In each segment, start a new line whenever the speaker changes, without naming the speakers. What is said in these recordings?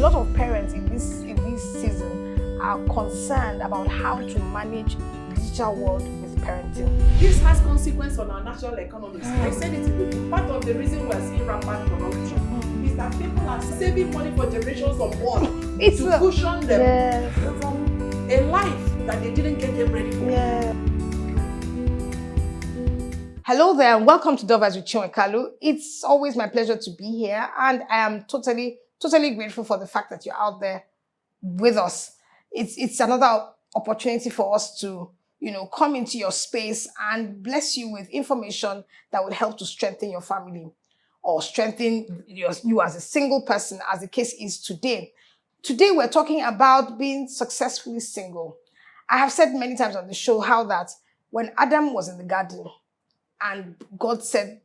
lot of parents in this season are concerned about how to manage the digital world with parenting.
This has consequence on our national economies. I said it in the book. Part of the reason we're seeing rampant corruption is that people are saving money for generations unborn to cushion them from a life that they didn't get them ready for.
Yeah. Hello there, and welcome to Dove with Chinwe. It's always my pleasure to be here, and I am totally grateful for the fact that you're out there with us. It's another opportunity for us to, come into your space and bless you with information that will help to strengthen your family or strengthen you as a single person, as the case is today. Today, we're talking about being successfully single. I have said many times on the show how that when Adam was in the garden and God said,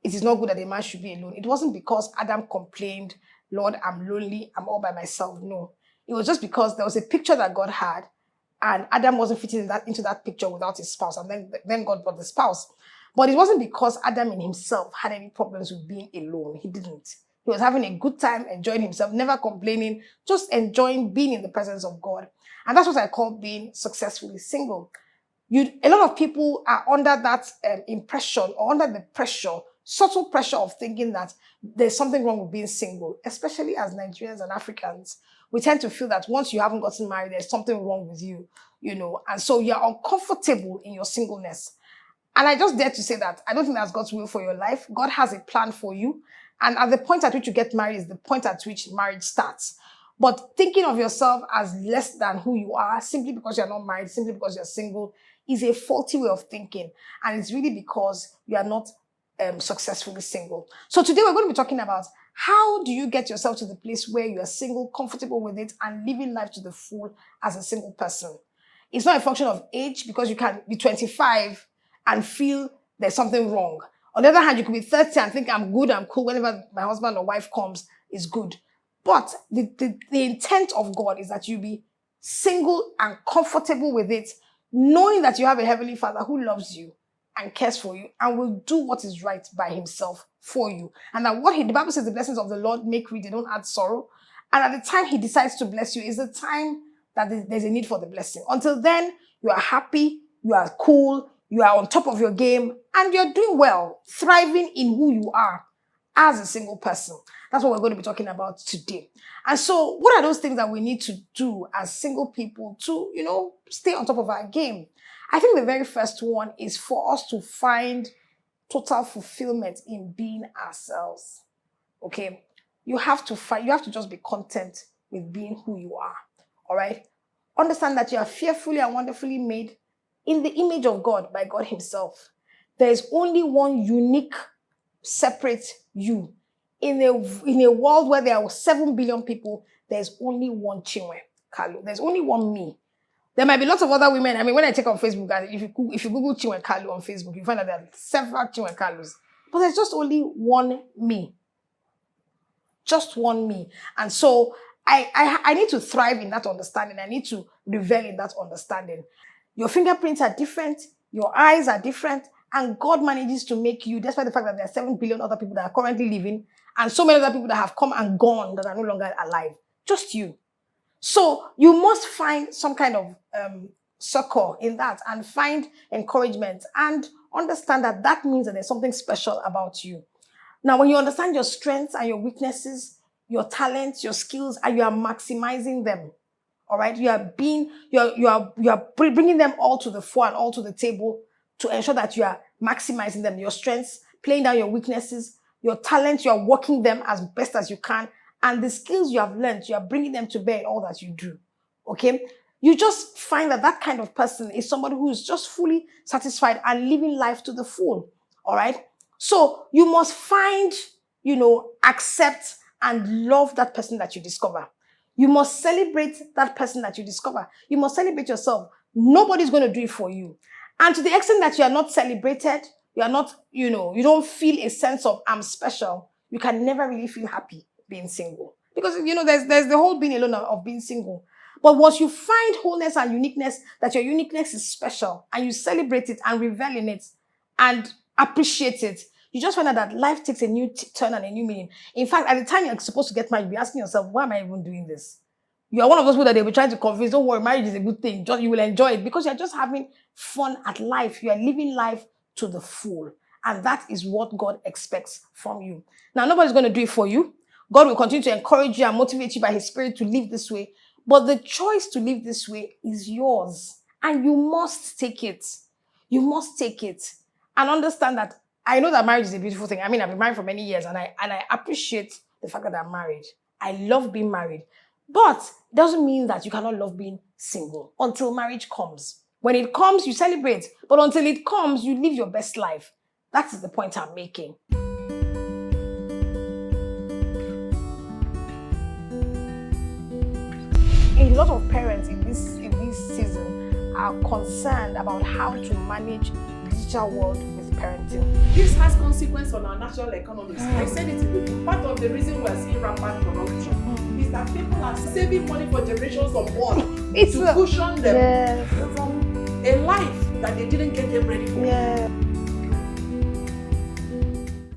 it is not good that a man should be alone, it wasn't because Adam complained, Lord, I'm lonely, I'm all by myself. No, it was just because there was a picture that God had and Adam wasn't fitting into that picture without his spouse. And then God brought the spouse. But it wasn't because Adam in himself had any problems with being alone. He didn't. He was having a good time, enjoying himself, never complaining, just enjoying being in the presence of God. And that's what I call being successfully single. A lot of people are under that impression or under the pressure, subtle pressure of thinking that there's something wrong with being single, especially as Nigerians and Africans. We tend to feel that once you haven't gotten married, there's something wrong with you, and so you're uncomfortable in your singleness. And I just dare to say that I don't think that's God's will for your life. God has a plan for you. And at the point at which you get married is the point at which marriage starts. But thinking of yourself as less than who you are simply because you're not married, simply because you're single, is a faulty way of thinking. And it's really because you are not successfully single. So today we're going to be talking about how do you get yourself to the place where you are single, comfortable with it, and living life to the full as a single person. It's not a function of age, because you can be 25 and feel there's something wrong. On the other hand, you could be 30 and think I'm good, I'm cool, whenever my husband or wife comes, is good. But the intent of God is that you be single and comfortable with it, knowing that you have a heavenly Father who loves you and cares for you and will do what is right by himself for you. And that the Bible says the blessings of the Lord make rich, they don't add sorrow. And at the time he decides to bless you is the time that there's a need for the blessing. Until then, you are happy, you are cool, you are on top of your game, and you're doing well, thriving in who you are as a single person. That's what we're going to be talking about today. And so what are those things that we need to do as single people to, stay on top of our game? I think the very first one is for us to find total fulfillment in being ourselves. Okay? You have to just be content with being who you are. All right? Understand that you are fearfully and wonderfully made in the image of God by God himself. There is only one unique, separate you. In a world where there are 7 billion people, there's only one Chinwe Kalu. There's only one me. There might be lots of other women. I mean, when I check on Facebook, if you Google Chinwe Kalu on Facebook, you find that there are several Chinwe Kalus. But there's just only one me. Just one me. And so I need to thrive in that understanding. I need to revel in that understanding. Your fingerprints are different. Your eyes are different. And God manages to make you, despite the fact that there are 7 billion other people that are currently living, and so many other people that have come and gone that are no longer alive. Just you. So you must find some kind of succor in that and find encouragement and understand that that means that there's something special about you. Now, when you understand your strengths and your weaknesses, your talents, your skills, and you are maximizing them, all right, you are bringing them all to the fore and all to the table to ensure that you are maximizing them, your strengths, playing down your weaknesses, your talents, you are working them as best as you can, and the skills you have learned, you are bringing them to bear in all that you do, okay? You just find that kind of person is somebody who is just fully satisfied and living life to the full, all right? So you must find, accept and love that person that you discover. You must celebrate that person that you discover. You must celebrate yourself. Nobody's going to do it for you. And to the extent that you are not celebrated, you are not, you don't feel a sense of I'm special, you can never really feel happy being single. Because, there's the whole being alone of being single. But once you find wholeness and uniqueness, that your uniqueness is special, and you celebrate it and revel in it and appreciate it, you just find out that life takes a new turn and a new meaning. In fact, at the time you're supposed to get married, you'll be asking yourself, why am I even doing this? You are one of those people that they'll be trying to convince, don't worry, marriage is a good thing. You will enjoy it because you're just having fun at life. You are living life to the full. And that is what God expects from you. Now, nobody's going to do it for you. God will continue to encourage you and motivate you by his spirit to live this way. But the choice to live this way is yours. And you must take it. You must take it. And understand that I know that marriage is a beautiful thing. I mean, I've been married for many years and I appreciate the fact that I'm married. I love being married. But it doesn't mean that you cannot love being single until marriage comes. When it comes, you celebrate. But until it comes, you live your best life. That is the point I'm making. A lot of parents in this season are concerned about how to manage the digital world with parenting.
This has consequence on our national economies. I said it before. Part of the reason we're seeing rampant corruption is that people are saving money for generations unborn to cushion them from a life that they didn't get them ready for.
Yeah.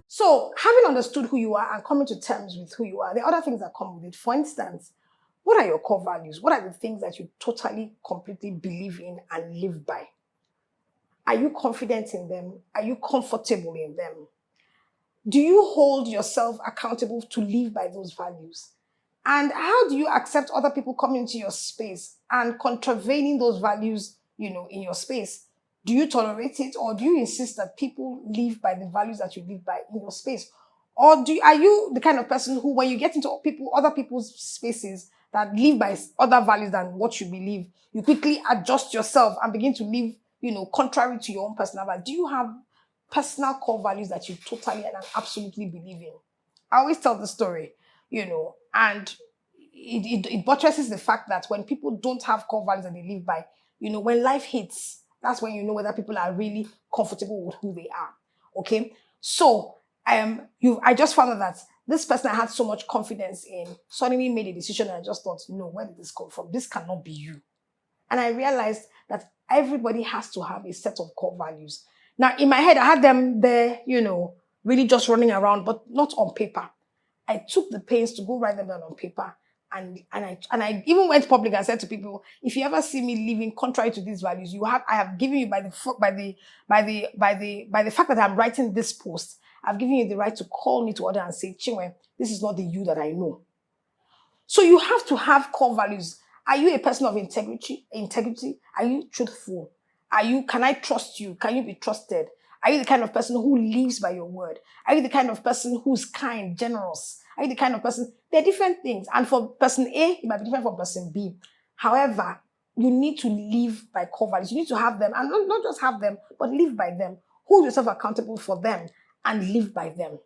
So, having understood who you are and coming to terms with who you are, the other things that come with it, for instance, what are your core values? What are the things that you totally, completely believe in and live by? Are you confident in them? Are you comfortable in them? Do you hold yourself accountable to live by those values? And how do you accept other people coming into your space and contravening those values, in your space? Do you tolerate it, or do you insist that people live by the values that you live by in your space? Or are you the kind of person who, when you get into other people's spaces that live by other values than what you believe, you quickly adjust yourself and begin to live, contrary to your own personal values? Do you have personal core values that you totally and absolutely believe in? I always tell the story, and it buttresses the fact that when people don't have core values that they live by, when life hits, that's when you know whether people are really comfortable with who they are. Okay? So, I just found out that this person I had so much confidence in suddenly made a decision and I just thought, no, where did this come from? This cannot be you. And I realized that everybody has to have a set of core values. Now, in my head, I had them there, really just running around, but not on paper. I took the pains to go write them down on paper. And I even went public and said to people, if you ever see me living contrary to these values, I have given you by the fact that I'm writing this post, I've given you the right to call me to order and say, Chinwe, this is not the you that I know. So you have to have core values. Are you a person of integrity? Are you truthful? Can I trust you? Can you be trusted? Are you the kind of person who lives by your word? Are you the kind of person who's kind, generous? Are you the kind of person? They're different things. And for person A, it might be different from person B. However, you need to live by core values. You need to have them, and not just have them, but live by them. Hold yourself accountable for them and live by them.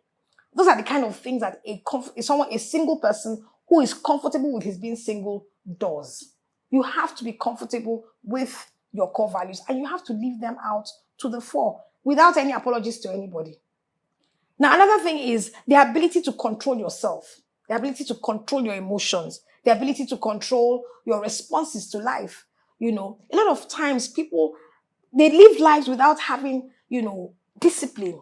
Those are the kind of things that a single person who is comfortable with his being single does. You have to be comfortable with your core values and you have to leave them out to the fore without any apologies to anybody. Now, another thing is the ability to control yourself, the ability to control your emotions, the ability to control your responses to life. A lot of times people, they live lives without having, discipline.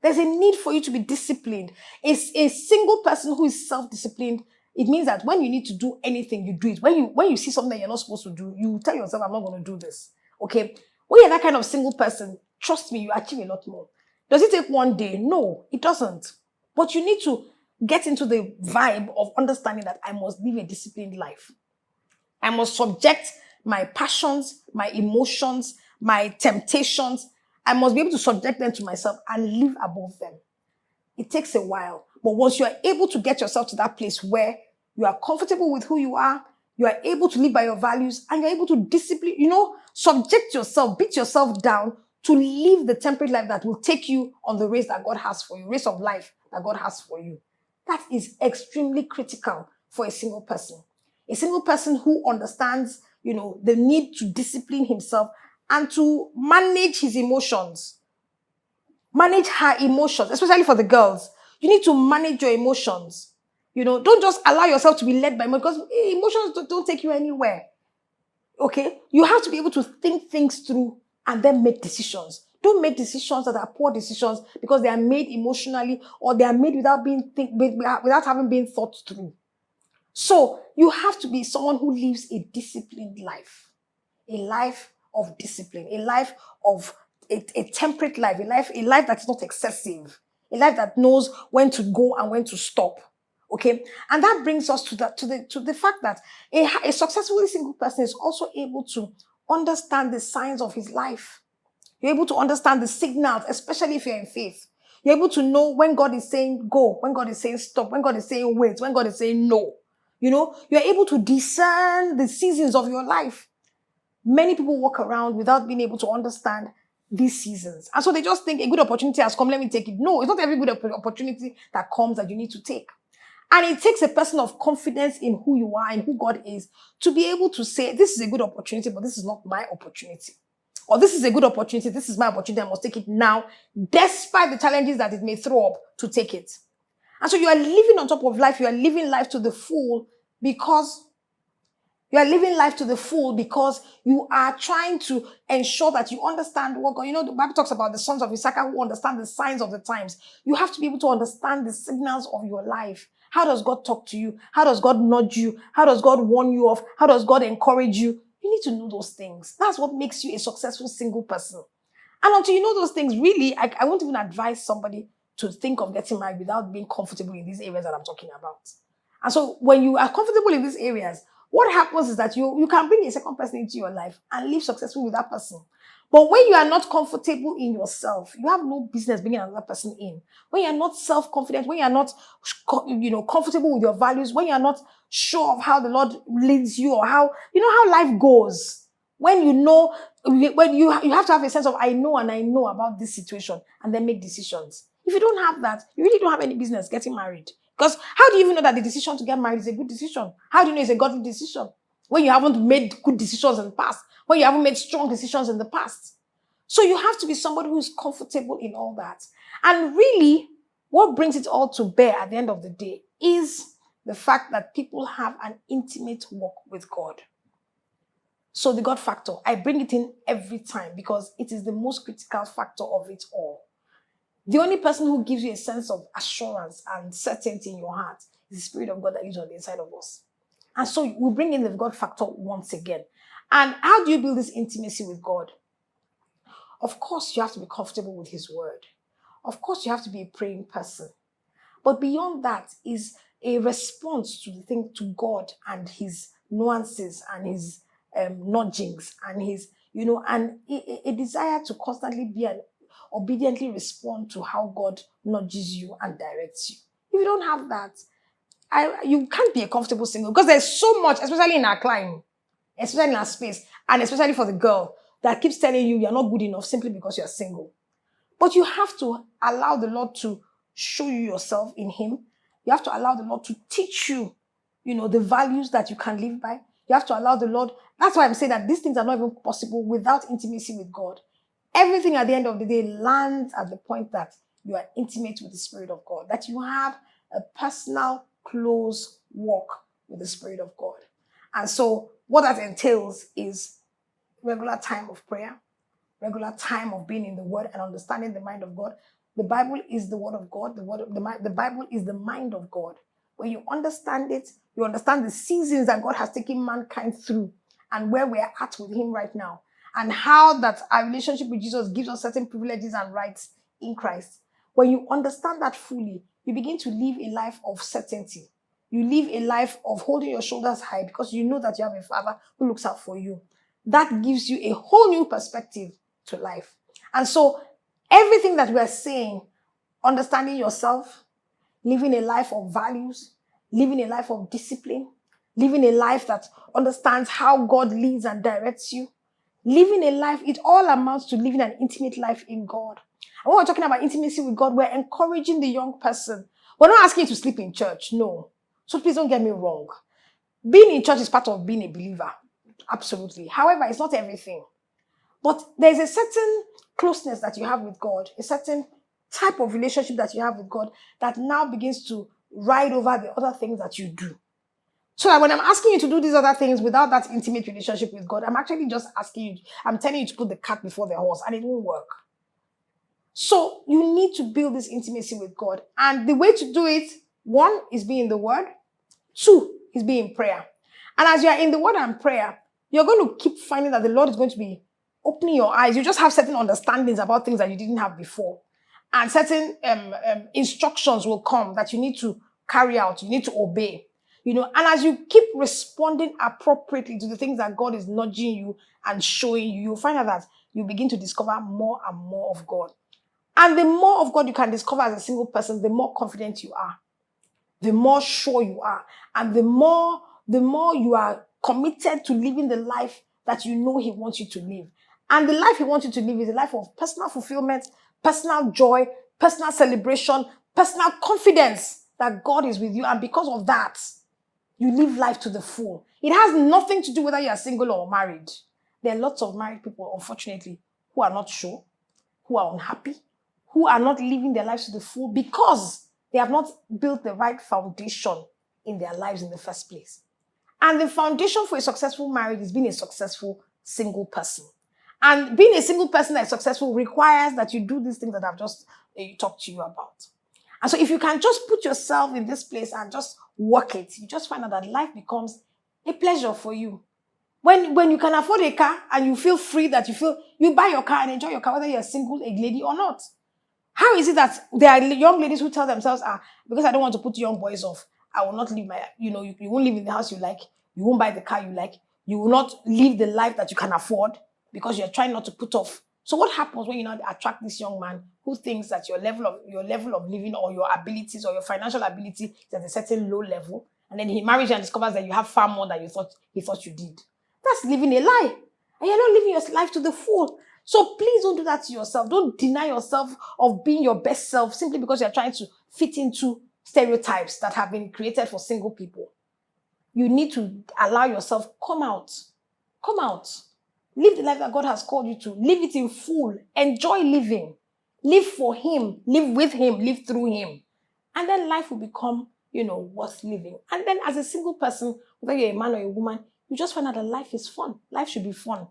There's a need for you to be disciplined. A single person who is self-disciplined, it means that when you need to do anything, you do it. When you see something that you're not supposed to do, you tell yourself, I'm not going to do this. Okay? When you're that kind of single person, trust me, you achieve a lot more. Does it take one day? No, it doesn't. But you need to get into the vibe of understanding that I must live a disciplined life. I must subject my passions, my emotions, my temptations. I must be able to subject them to myself and live above them. It takes a while. But once you are able to get yourself to that place where you are comfortable with who you are able to live by your values, and you're able to discipline, subject yourself, beat yourself down to live the temperate life that will take you on the race that God has for you, race of life that God has for you. That is extremely critical for a single person. A single person who understands, the need to discipline himself and to manage his emotions. Manage her emotions, especially for the girls. You need to manage your emotions. Don't just allow yourself to be led by emotions, because emotions don't take you anywhere. Okay? You have to be able to think things through and then make decisions. Don't make decisions that are poor decisions because they are made emotionally or they are made without having been thought through. So you have to be someone who lives a disciplined life, a life of discipline, a life of a temperate life, a life that is not excessive, a life that knows when to go and when to stop. Okay, and that brings us to the fact that a successfully single person is also able to understand the signs of his life. You're able to understand the signals, especially if you're in faith. You're able to know when God is saying go, when God is saying stop, when God is saying wait, when God is saying no. You're able to discern the seasons of your life. Many people walk around without being able to understand these seasons. And so they just think a good opportunity has come, let me take it. No, it's not every good opportunity that comes that you need to take. And it takes a person of confidence in who you are and who God is to be able to say, this is a good opportunity, but this is not my opportunity. Or this is a good opportunity, this is my opportunity, I must take it now, despite the challenges that it may throw up to take it. And so you are living on top of life, you are living life to the full because you are trying to ensure that you understand what God, the Bible talks about the sons of Issachar who understand the signs of the times. You have to be able to understand the signals of your life. How does God talk to you? How does God nudge you? How does God warn you off? How does God encourage you? You need to know those things. That's what makes you a successful single person. And until you know those things, really, I won't even advise somebody to think of getting married without being comfortable in these areas that I'm talking about. And so when you are comfortable in these areas, what happens is that you can bring a second person into your life and live successfully with that person. But when you are not comfortable in yourself, you have no business bringing another person in. When you are not self-confident, when you are not comfortable with your values, when you are not sure of how the Lord leads you or how life goes, when you have to have a sense of I know about this situation and then make decisions. If you don't have that, you really don't have any business getting married. Because how do you even know that the decision to get married is a good decision? How do you know it's a godly decision? When you haven't made good decisions in the past, when you haven't made strong decisions in the past. So you have to be somebody who is comfortable in all that. And really, what brings it all to bear at the end of the day is the fact that people have an intimate walk with God. So the God factor, I bring it in every time because it is the most critical factor of it all. The only person who gives you a sense of assurance and certainty in your heart is the Spirit of God that lives on the inside of us. And so we bring in the God factor once again. And how do you build this intimacy with God? Of course, you have to be comfortable with His word. Of course, you have to be a praying person. But beyond that is a response to God and His nuances and His nudgings and His, and a desire to constantly be and obediently respond to how God nudges you and directs you. If you don't have that, you can't be a comfortable single because there's so much, especially in our climb, especially in our space, and especially for the girl that keeps telling you you're not good enough simply because you're single. But you have to allow the Lord to show you yourself in Him. You have to allow the Lord to teach you, the values that you can live by. You have to allow the Lord. That's why I'm saying that these things are not even possible without intimacy with God. Everything at the end of the day lands at the point that you are intimate with the Spirit of God, that you have a personal, close walk with the Spirit of God. And so what that entails is regular time of prayer, regular time of being in the Word and understanding the mind of God. The Bible is the Word of God. The Bible is the mind of God. When you understand it, you understand the seasons that God has taken mankind through and where we are at with Him right now. And how that our relationship with Jesus gives us certain privileges and rights in Christ. When you understand that fully, you begin to live a life of certainty. You live a life of holding your shoulders high because you know that you have a Father who looks out for you. That gives you a whole new perspective to life. And so everything that we are saying, understanding yourself, living a life of values, living a life of discipline, living a life that understands how God leads and directs you, living a life, it all amounts to living an intimate life in God. And when we're talking about intimacy with God, we're encouraging the young person. We're not asking you to sleep in church, no. So please don't get me wrong. Being in church is part of being a believer. Absolutely. However, it's not everything. But there's a certain closeness that you have with God, a certain type of relationship that you have with God that now begins to ride over the other things that you do. So that when I'm asking you to do these other things without that intimate relationship with God, I'm actually just asking you, I'm telling you to put the cart before the horse, and it won't work. So you need to build this intimacy with God. And the way to do it, one is being in the word. Two is being in prayer. And as you are in the word and prayer, you're going to keep finding that the Lord is going to be opening your eyes. You just have certain understandings about things that you didn't have before. And certain instructions will come that you need to carry out, you need to obey. And as you keep responding appropriately to the things that God is nudging you and showing you, you'll find out that you begin to discover more and more of God. And the more of God you can discover as a single person, the more confident you are, the more sure you are, and the more you are committed to living the life that you know He wants you to live. And the life He wants you to live is a life of personal fulfillment, personal joy, personal celebration, personal confidence that God is with you. And because of that, you live life to the full. It has nothing to do whether you are single or married. There are lots of married people, unfortunately, who are not sure, who are unhappy, who are not living their lives to the full because they have not built the right foundation in their lives in the first place. And the foundation for a successful marriage is being a successful single person. And being a single person that is successful requires that you do these things that I've just talked to you about. And so if you can just put yourself in this place and just work it, you just find out that life becomes a pleasure for you. When you can afford a car and you feel free, that you buy your car and enjoy your car, whether you're a single, a lady or not. How is it that there are young ladies who tell themselves, because I don't want to put young boys off, I will not live you won't live in the house you like, you won't buy the car you like, you will not live the life that you can afford because you're trying not to put off. So what happens when you now attract this young man who thinks that your level of living or your abilities or your financial ability is at a certain low level, and then he marries you and discovers that you have far more than he thought you did? That's living a lie. And you're not living your life to the full. So please don't do that to yourself. Don't deny yourself of being your best self simply because you're trying to fit into stereotypes that have been created for single people. You need to allow yourself, come out. Come out. Live the life that God has called you to. Live it in full. Enjoy living. Live for Him. Live with Him. Live through Him. And then life will become, worth living. And then as a single person, whether you're a man or a woman, you just find out that life is fun. Life should be fun.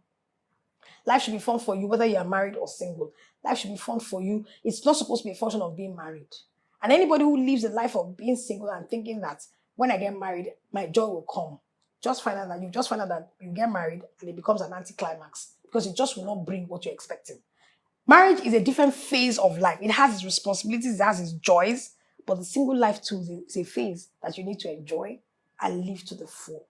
Life should be fun for you, whether you are married or single. Life should be fun for you. It's not supposed to be a function of being married. And anybody who lives a life of being single and thinking that when I get married, my joy will come, just find out that you get married and it becomes an anticlimax because it just will not bring what you're expecting. Marriage is a different phase of life. It has its responsibilities, it has its joys, but the single life too is a phase that you need to enjoy and live to the full.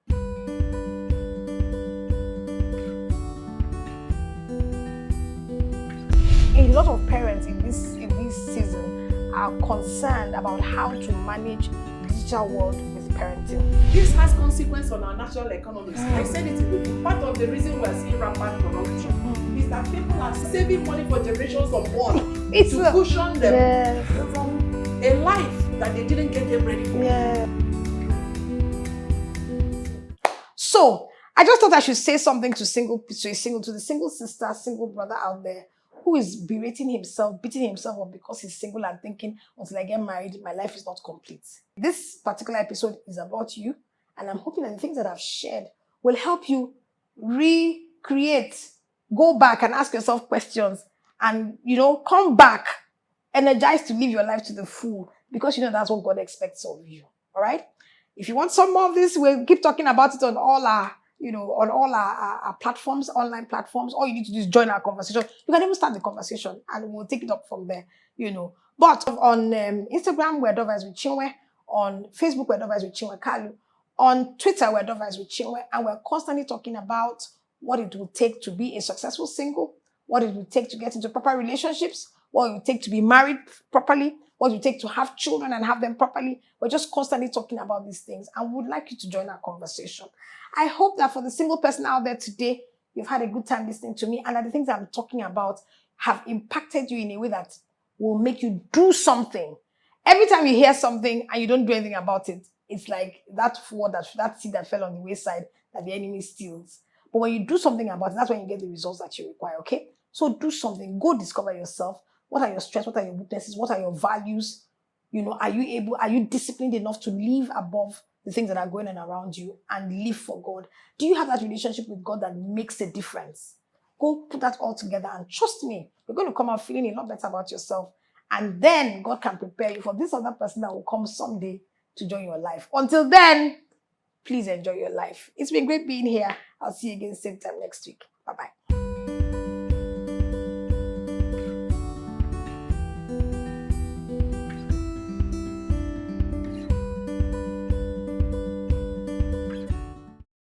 A lot of parents in this season are concerned about how to manage the digital world with parenting.
This has consequence on our national economies. I said it in the book. Part of the reason we're seeing rampant corruption is that people are saving money for generations of one to cushion them from a life that they didn't get them ready for.
Yeah. So I just thought I should say something to the single sister, single brother out there who is berating himself, beating himself up because he's single and thinking, until I get married, my life is not complete. This particular episode is about you, and I'm hoping that the things that I've shared will help you recreate, go back and ask yourself questions and, come back, energized to live your life to the full because, that's what God expects of you. All right? If you want some more of this, we'll keep talking about it on all our our platforms, online platforms. All you need to do is join our conversation. You can even start the conversation and we'll take it up from there, But on Instagram, we're Dovers with Chinwe. On Facebook, we're Dovers with Chinwe Kalu. On Twitter, we're Dovers with Chinwe. And we're constantly talking about what it will take to be a successful single, what it will take to get into proper relationships, what it will take to be married properly, what it will take to have children and have them properly. We're just constantly talking about these things and we would like you to join our conversation. I hope that for the single person out there today, you've had a good time listening to me and that the things I'm talking about have impacted you in a way that will make you do something. Every time you hear something and you don't do anything about it, it's like that seed that fell on the wayside that the enemy steals. But when you do something about it, that's when you get the results that you require, okay? So do something. Go discover yourself. What are your strengths? What are your weaknesses? What are your values? Are you disciplined enough to live above the things that are going on around you and live for God? Do you have that relationship with God that makes a difference? Go put that all together and trust me, you're going to come out feeling a lot better about yourself. And then God can prepare you for this other person that will come someday to join your life. Until then, please enjoy your life. It's been great being here. I'll see you again same time next week. Bye-bye.